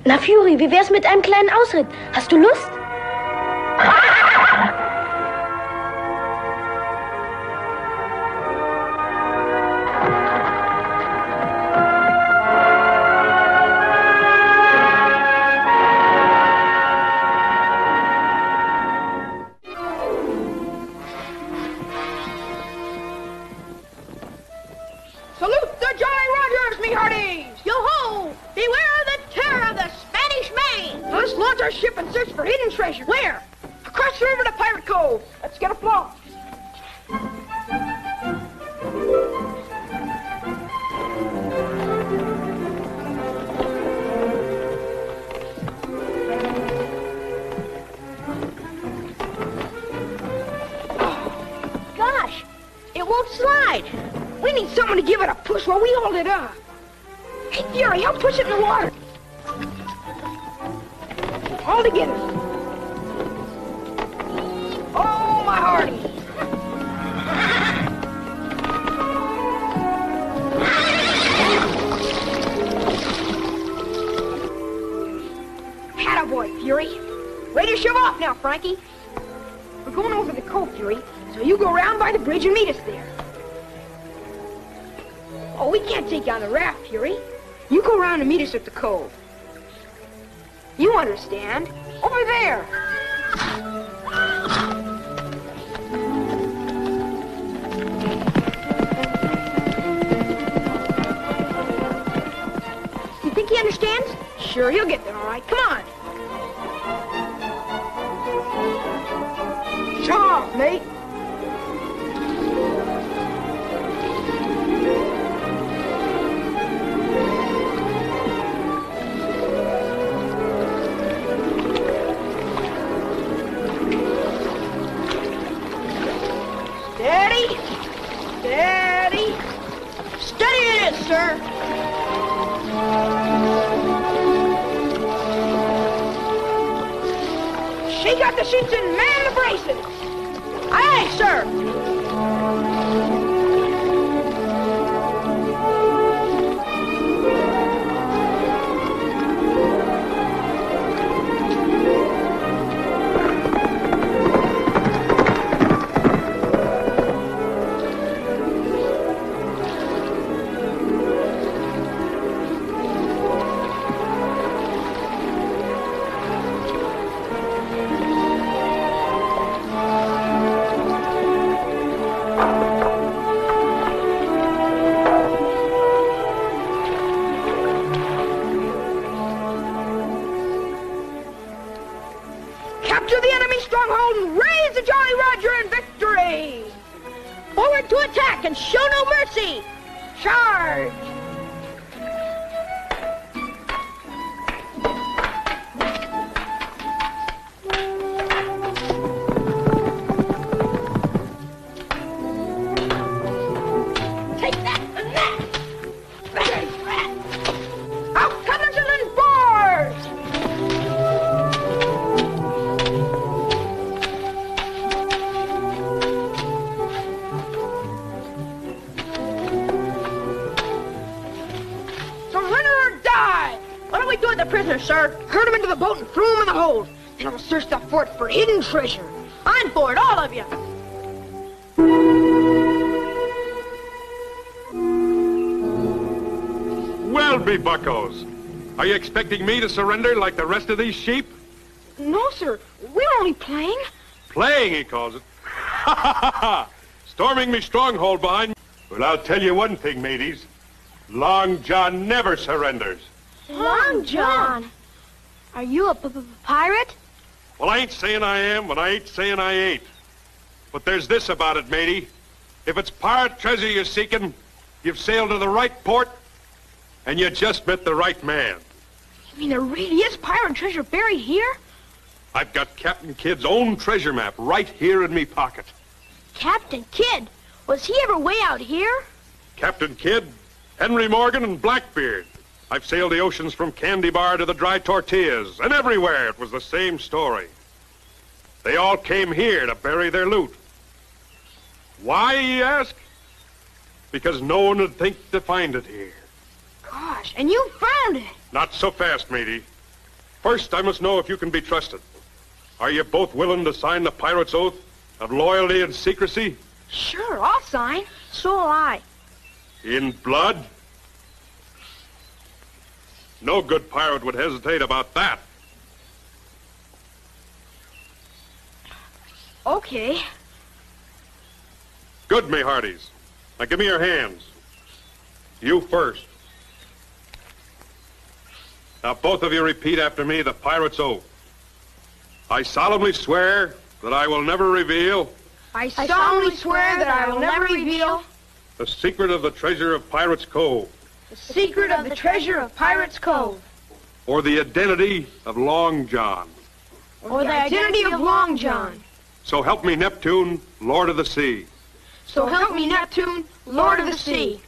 Na, Fury, wie wär's mit einem kleinen Ausritt? Hast du Lust? Salute the Jolly Rogers, me hearties! Yo-ho! Beware the terror of the Spanish Main! Let's launch our ship and search for hidden treasure. Where? Across the river to Pirate Cove. Let's get afloat. Gosh, it won't slide. We need someone to give it a push while we hold it up. Hey, Fury, help push it in the water. All together. Oh, my hearty. Attaboy, Fury. Ready to shove off now, Frankie. We're going over the cove, Fury, so you go around by the bridge and meet us there. Oh, we can't take down the raft, Fury. You go around and meet us at the cove. You understand. Over there. You think he understands? Sure, he'll get there, all right. Come on. Shove off, mate. Steady, steady, steady it is, sir. Shake out the sheets and man the braces. Aye, sir. Capture the enemy stronghold and raise the Jolly Roger in victory! Forward to attack and show no mercy! Charge! Take that and that! Out cutters and boards! What do we do with the prisoner, sir? Herd him into the boat and throw him in the hold. Then we'll search the fort for hidden treasure. On board, all of you. Well, me buckos, are you expecting me to surrender like the rest of these sheep? No, sir. We're only playing. Playing, he calls it. Ha ha ha! Storming me stronghold behind me. Well, I'll tell you one thing, mateys. Long John never surrenders. Long John. Are you a pirate? Well, I ain't saying I am, but I ain't saying I ain't. But there's this about it, matey. If it's pirate treasure you're seeking, you've sailed to the right port, and you just met the right man. You mean there really is pirate treasure buried here? I've got Captain Kidd's own treasure map right here in me pocket. Captain Kidd? Was he ever way out here? Captain Kidd, Henry Morgan, and Blackbeard. I've sailed the oceans from Candy Bar to the Dry Tortillas, and everywhere it was the same story. They all came here to bury their loot. Why, you ask? Because no one would think to find it here. Gosh, and you found it. Not so fast, matey. First, I must know if you can be trusted. Are you both willing to sign the pirate's oath of loyalty and secrecy? Sure, I'll sign. So will I. In blood? No good pirate would hesitate about that. Okay. Good, me hearties. Now give me your hands. You first. Now both of you repeat after me the pirate's oath. I solemnly swear that I will never reveal I solemnly swear that I will never reveal the secret of the treasure of Pirate's Cove, the secret of the treasure of Pirate's Cove, or the identity of Long John. or the identity of Long John. So help me Neptune, Lord of the Sea. So help me Neptune, Lord of the Sea.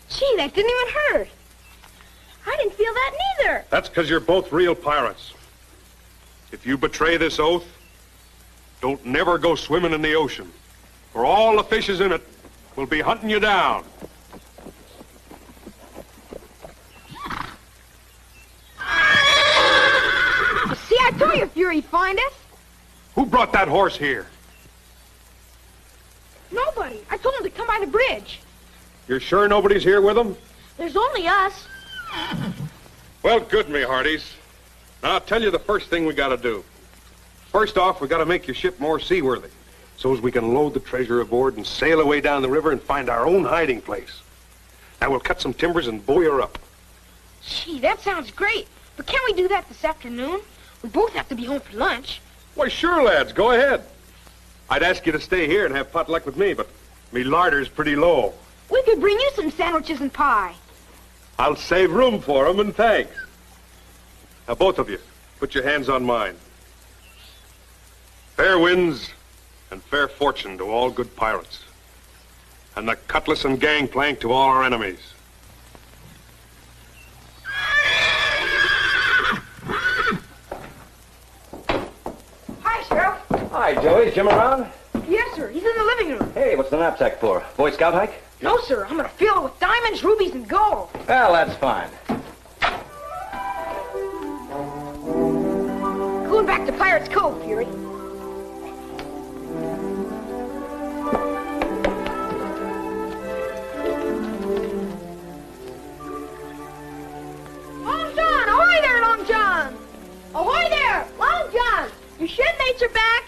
Gee, that didn't even hurt. I didn't feel that neither. That's because you're both real pirates. If you betray this oath, don't never go swimming in the ocean, or all the fishes in it will be hunting you down. See, I told you Fury'd find us. Who brought that horse here? Nobody. I told him to come by the bridge. You're sure nobody's here with him? There's only us. Well, good, me hearties. Now, I'll tell you the first thing we gotta do. First off, we gotta make your ship more seaworthy, so as we can load the treasure aboard and sail away down the river and find our own hiding place. Now, we'll cut some timbers and buoy her up. Gee, that sounds great. But can't we do that this afternoon? We both have to be home for lunch. Why, sure, lads, go ahead. I'd ask you to stay here and have potluck with me, but me larder's pretty low. We could bring you some sandwiches and pie. I'll save room for 'em, and thanks. Now, both of you, put your hands on mine. Fair winds and fair fortune to all good pirates, and the cutlass and gangplank to all our enemies. Hi, Sheriff. Hi, Joey. Is Jim around? Yes, sir. He's in the living room. Hey, what's the knapsack for? Boy Scout hike? No, sir. I'm going to fill it with diamonds, rubies, and gold. Well, that's fine. Going back to Pirate's Cove, Fury. Long John! Ahoy there, Long John! Ahoy there! Long John! Your shipmates are back!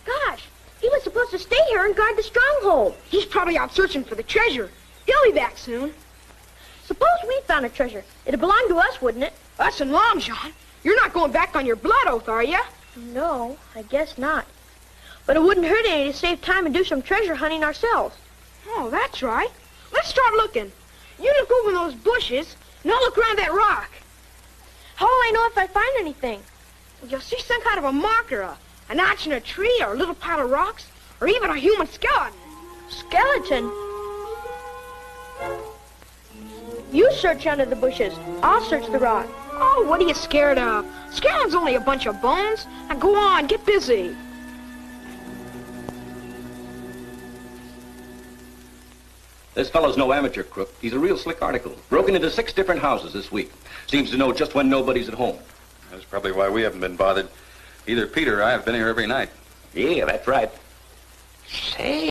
Gosh, he was supposed to stay here and guard the stronghold. He's probably out searching for the treasure. He'll be back soon. Suppose we found a treasure. It'd belong to us, wouldn't it? Us and Long John. You're not going back on your blood oath, are you? No, I guess not. But it wouldn't hurt any to save time and do some treasure hunting ourselves. Oh, that's right. Let's start looking. You look over those bushes, and I'll look around that rock. How will I know if I find anything? You'll see some kind of a marker, a notch in a tree, or a little pile of rocks, or even a human skeleton. Skeleton? You search under the bushes. I'll search the rock. Oh, what are you scared of? Skeleton's only a bunch of bones. Now go on, get busy. This fellow's no amateur crook. He's a real slick article. Broken into 6 different houses this week. Seems to know just when nobody's at home. That's probably why we haven't been bothered. Either Peter or I have been here every night. Yeah, that's right. Say,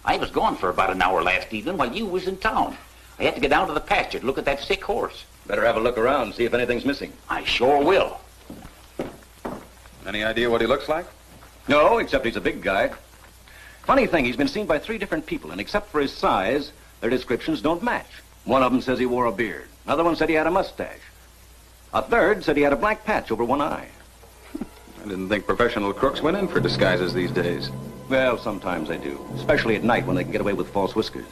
I was gone for about an hour last evening while you was in town. I had to get down to the pasture to look at that sick horse. Better have a look around, see if anything's missing. I sure will. Any idea what he looks like? No, except he's a big guy. Funny thing, he's been seen by 3 different people, and except for his size, their descriptions don't match. One of them says he wore a beard. Another one said he had a mustache. A third said he had a black patch over one eye. I didn't think professional crooks went in for disguises these days. Well, sometimes they do, especially at night when they can get away with false whiskers.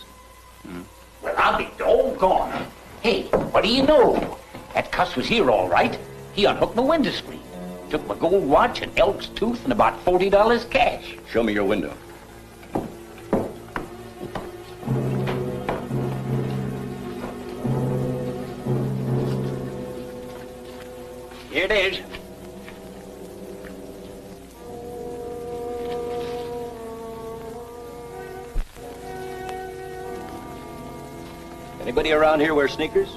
Well, I'll be doggone. Hey, what do you know? That cuss was here all right. He unhooked my window screen. Took my gold watch, an elk's tooth, and about $40 cash. Show me your window. Here it is. Anybody around here wear sneakers?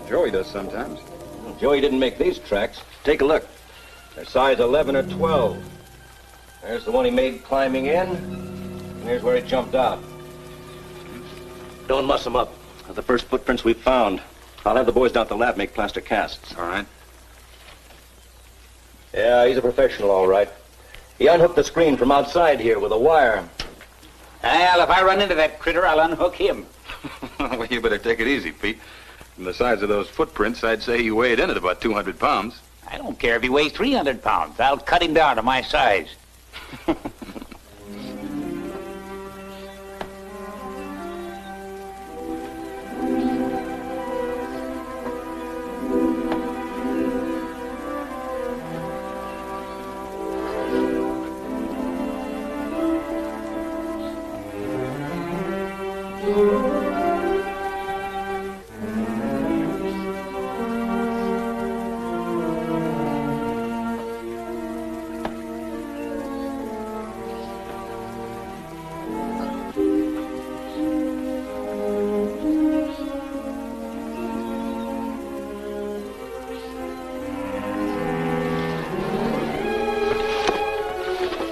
Joey does sometimes. Well, Joey didn't make these tracks. Take a look. They're size 11 or 12. There's the one he made climbing in, and here's where he jumped out. Don't muss him up. They're the first footprints we've found. I'll have the boys down at the lab make plaster casts. All right. Yeah, he's a professional, all right. He unhooked the screen from outside here with a wire. Well, if I run into that critter, I'll unhook him. Well, you better take it easy, Pete. From the size of those footprints, I'd say he weighed in at about 200 pounds. I don't care if he weighs 300 pounds. I'll cut him down to my size.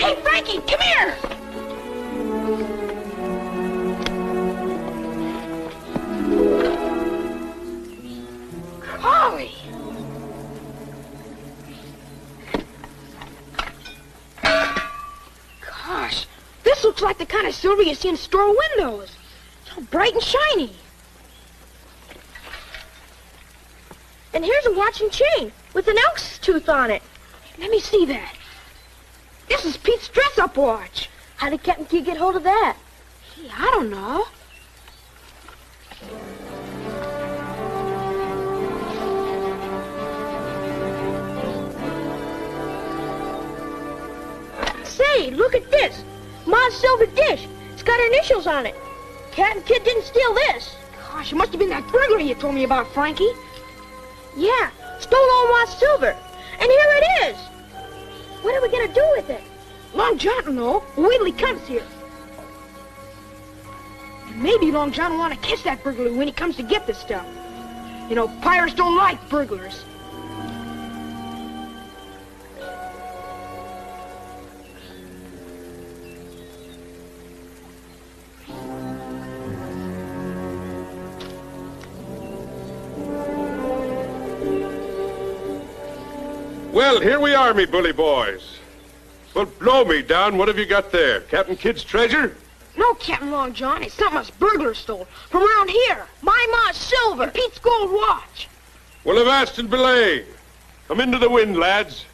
Hey, Frankie, come here! Golly! Gosh, this looks like the kind of silver you see in store windows. So bright and shiny. And here's a watch and chain with an elk's tooth on it. Let me see that. This is Pete's dress-up watch. How did Captain Kidd get hold of that? Gee, I don't know. Say, look at this. Ma's silver dish. It's got her initials on it. Captain Kidd didn't steal this. Gosh, it must have been that burglar you told me about, Frankie. Yeah, stole all Ma's silver. And here it is. What are we going to do with it? Long John will know. Wait till he comes here. Maybe Long John will want to catch that burglar when he comes to get this stuff. You know, pirates don't like burglars. Well, here we are, me bully boys. Well, blow me down. What have you got there? Captain Kidd's treasure? No, Captain Long John. It's something us burglars stole. From around here. My Ma's silver. And Pete's gold watch. Well, avast and belay. Come into the wind, lads.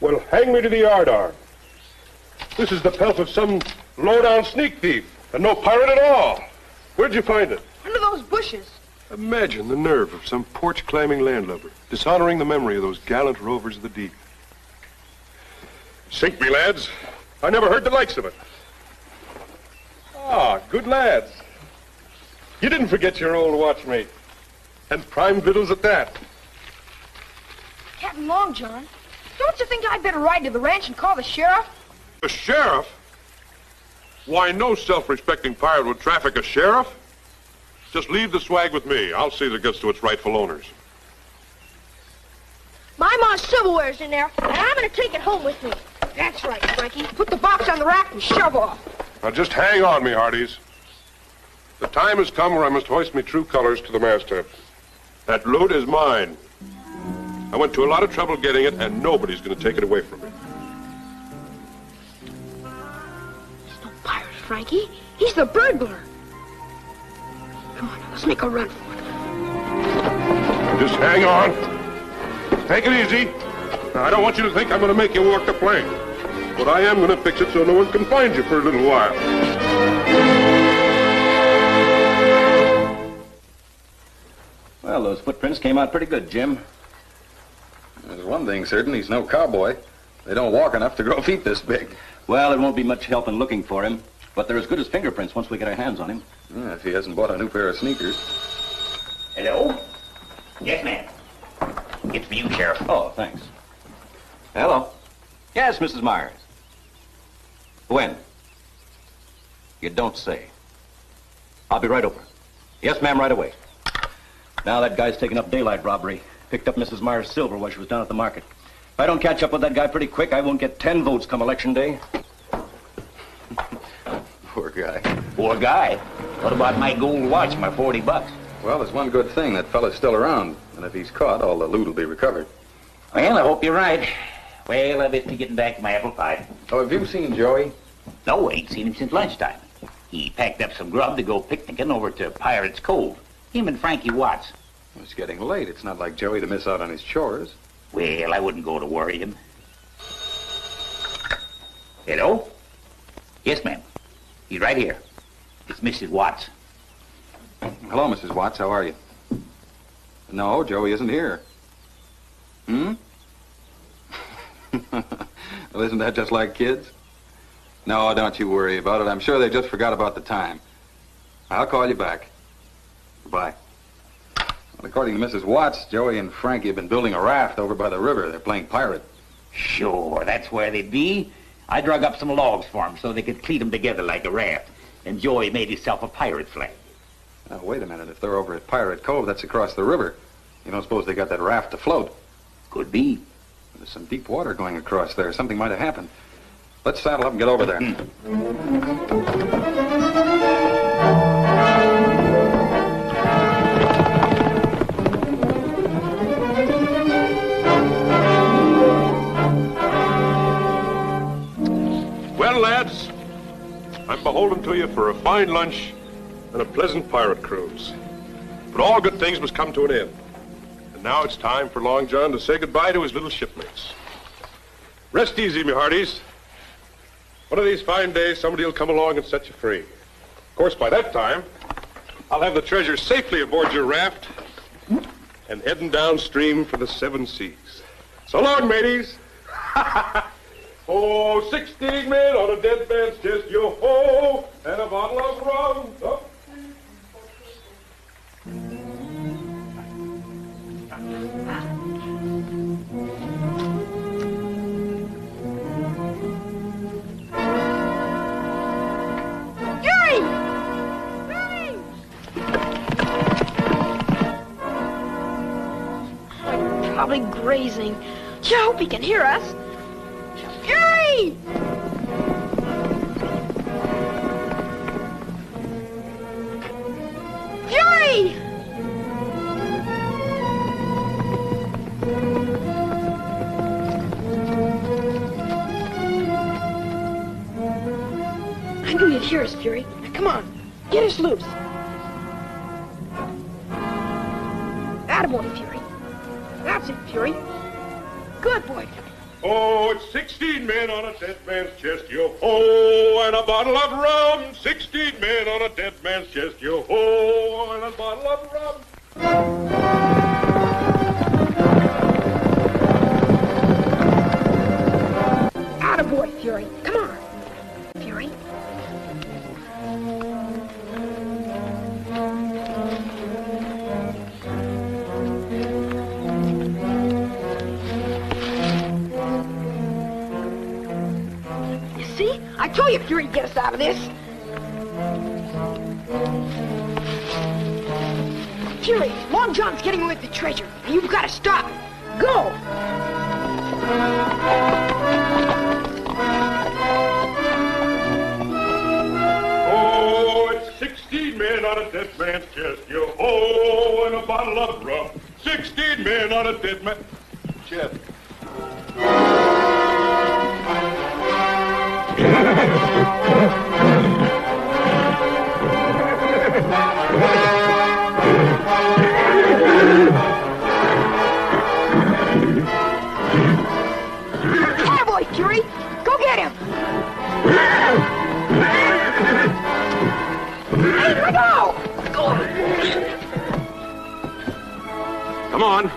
Well, hang me to the yardarm. This is the pelf of some low-down sneak thief, and no pirate at all. Where'd you find it? Under those bushes. Imagine the nerve of some porch-climbing landlubber, dishonoring the memory of those gallant rovers of the deep. Sink me, lads. I never heard the likes of it. Ah, good lads. You didn't forget your old watchmate. And prime victuals at that. Captain Long John, don't you think I'd better ride to the ranch and call the sheriff? The sheriff? Why, no self-respecting pirate would traffic a sheriff. Just leave the swag with me. I'll see that it gets to its rightful owners. My Ma's silverware's in there, and I'm going to take it home with me. That's right, Frankie. Put the box on the rack and shove off. Now, just hang on, me hearties. The time has come where I must hoist me true colors to the masthead. That loot is mine. I went to a lot of trouble getting it, and nobody's going to take it away from me. He's no pirate, Frankie. He's the burglar. Come on, let's make a run for it. Just hang on. Take it easy. Now, I don't want you to think I'm going to make you walk the plank. But I am going to fix it so no one can find you for a little while. Well, those footprints came out pretty good, Jim. There's one thing certain, he's no cowboy. They don't walk enough to grow feet this big. Well, it won't be much help in looking for him, but they're as good as fingerprints once we get our hands on him. Yeah, if he hasn't bought a new pair of sneakers. Hello? Yes, ma'am. It's for you, Sheriff. Oh, thanks. Hello. Yes, Mrs. Myers. When? You don't say. I'll be right over. Yes, ma'am, right away. Now that guy's taken up daylight robbery. Picked up Mrs. Myers' silver while she was down at the market. If I don't catch up with that guy pretty quick, I won't get 10 votes come election day. Poor guy. Poor guy. What about my gold watch, my $40? Well, there's one good thing. That fella's still around. And if he's caught, all the loot will be recovered. Well, I hope you're right. Well, I missed getting back to my apple pie. Oh, have you seen Joey? No, I ain't seen him since lunchtime. He packed up some grub to go picnicking over to Pirate's Cove. Him and Frankie Watts. It's getting late. It's not like Joey to miss out on his chores. Well, I wouldn't go to worry him. Hello? Yes, ma'am. He's right here. It's Mrs. Watts. Hello, Mrs. Watts. How are you? No, Joey isn't here. Hmm? Well, isn't that just like kids? No, don't you worry about it. I'm sure they just forgot about the time. I'll call you back. Goodbye. Well, according to Mrs. Watts, Joey and Frankie have been building a raft over by the river. They're playing pirate. Sure, that's where they'd be. I drug up some logs for them so they could cleat them together like a raft. And Joey made himself a pirate flag. Now, wait a minute. If they're over at Pirate Cove, that's across the river. You don't suppose they got that raft to float? Could be. There's some deep water going across there. Something might have happened. Let's saddle up and get over there. Well, lads, I'm beholden to you for a fine lunch and a pleasant pirate cruise. But all good things must come to an end. And now it's time for Long John to say goodbye to his little shipmates. Rest easy, me hearties. One of these fine days, somebody will come along and set you free. Of course, by that time, I'll have the treasure safely aboard your raft and heading downstream for the 7 seas. So long, mateys. Oh, 16 men on a dead man's chest, yo-ho, and a bottle of rum. Oh. Probably grazing. Gee, I hope he can hear us. Fury! Fury! I knew you'd hear us, Fury. Now, come on, get us loose. Attaboy, Fury. That's it, Fury. Good boy, Fury. Oh, it's 16 men on a dead man's chest, yo-ho, and a bottle of rum. 16 men on a dead man's chest, yo-ho, and a bottle of rum. Attaboy, Fury. Come on, Fury. See? I told you Fury'd get us out of this. Fury, Long John's getting away with the treasure, and you've got to stop him. Go! Oh, it's 16 men on a dead man's chest, yo-ho, and a bottle of rum. 16 men on a dead man's chest. Attaboy, Fury! Go get him! Hey, let go! Go! Come on.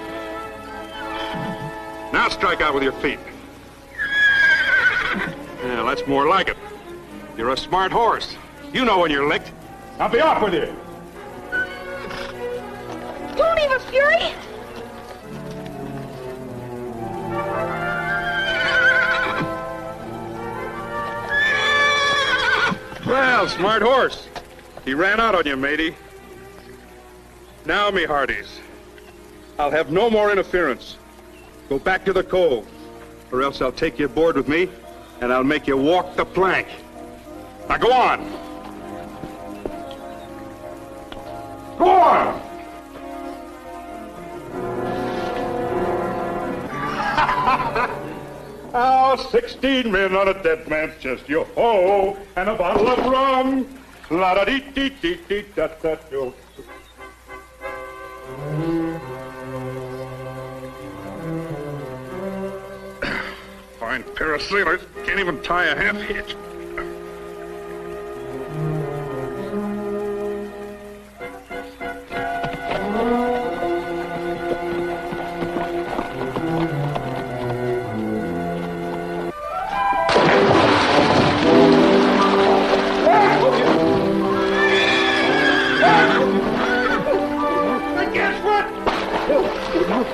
Now strike out with your feet. Yeah, that's more like it. You're a smart horse. You know when you're licked. Now be off with you. Don't leave us, Fury! Well, smart horse. He ran out on you, matey. Now, me hearties, I'll have no more interference. Go back to the cove, or else I'll take you aboard with me, and I'll make you walk the plank. Now, go on. Go on! Oh, 16 men on a dead man's chest, yo-ho, and a bottle of rum. La-da-dee-dee-dee-dee-da-da-do. Fine pair of sailors, can't even tie a half hitch.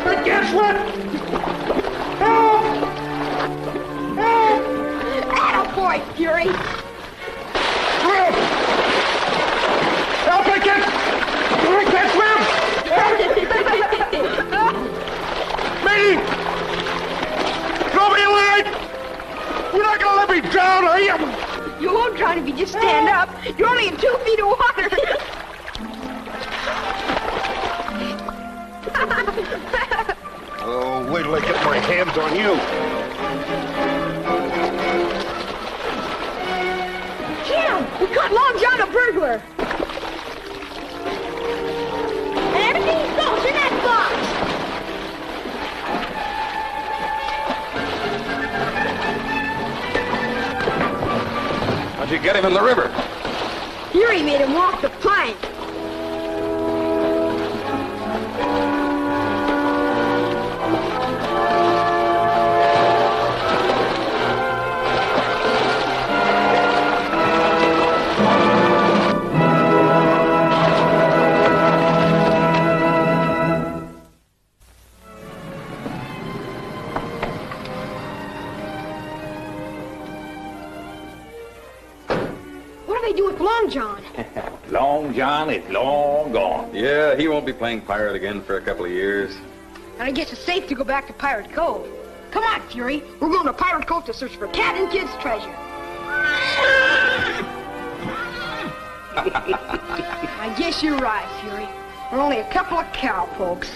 But guess what? Help! Help! Attaboy, Fury! Swim! Help, I can't swim! Matey! Throw me a line! You're not gonna let me drown, are you? You won't drown if you just stand up. You're only in 2 feet of water. Oh, wait till I get my hands on you. Jim, we caught Long John, a burglar. And everything goes in that box. How'd you get him in the river? Fury made him walk the plank. Long John. Long John is long gone. Yeah, he won't be playing pirate again for a couple of years. And I guess it's safe to go back to Pirate Cove. Come on, Fury. We're going to Pirate Cove to search for Captain Kidd's treasure. I guess you're right, Fury. We're only a couple of cowpokes.